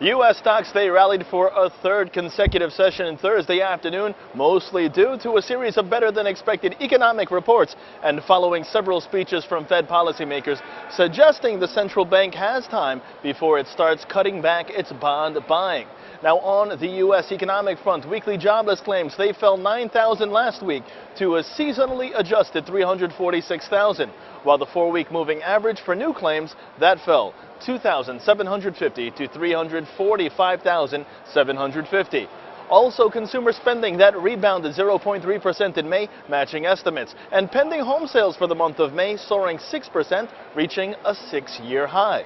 U.S. stocks stay rallied for a third consecutive session Thursday afternoon, mostly due to a series of better-than-expected economic reports and following several speeches from Fed policymakers suggesting the central bank has time before it starts cutting back its bond buying. Now, on the U.S. economic front, weekly jobless claims, they fell 9,000 last week to a seasonally adjusted 346,000, while the four-week moving average for new claims, that fell 2,750 to 345,750. Also, consumer spending, that rebounded 0.3% in May, matching estimates. And pending home sales for the month of May soaring 6%, reaching a 6-year high.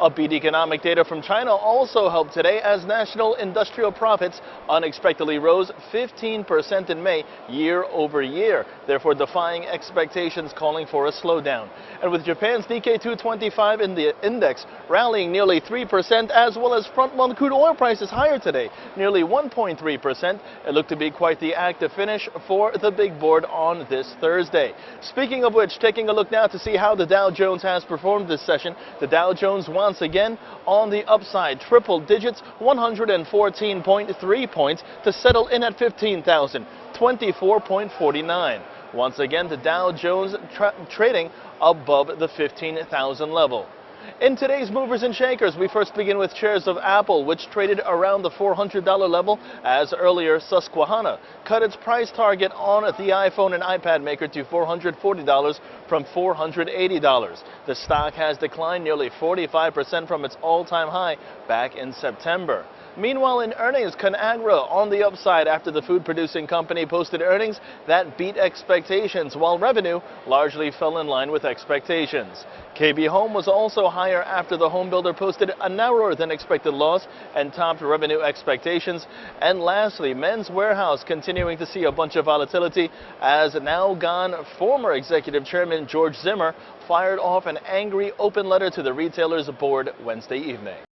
Upbeat economic data from China also helped today as national industrial profits unexpectedly rose 15% in May year over year, therefore defying expectations calling for a slowdown. And with Japan's Nikkei 225 in the index rallying nearly 3%, as well as front-month crude oil prices higher today, nearly 1.3%, it looked to be quite the active finish for the big board on this Thursday. Speaking of which, taking a look now to see how the Dow Jones has performed this session. The Dow Jones once again on the upside, triple digits, 114.3 points to settle in at 15,024.49. Once again, the Dow Jones trading above the 15,000 level. In today's movers and shakers, we first begin with shares of Apple, which traded around the $400 level, as earlier Susquehanna cut its price target on the iPhone and iPad maker to $440 from $480. The stock has declined nearly 45% from its all-time high back in September. Meanwhile, in earnings, Conagra on the upside after the food-producing company posted earnings that beat expectations, while revenue largely fell in line with expectations. KB Home was also higher after the home builder posted a narrower-than-expected loss and topped revenue expectations. And lastly, Men's Warehouse continuing to see a bunch of volatility as now-gone former executive chairman George Zimmer fired off an angry open letter to the retailer's board Wednesday evening.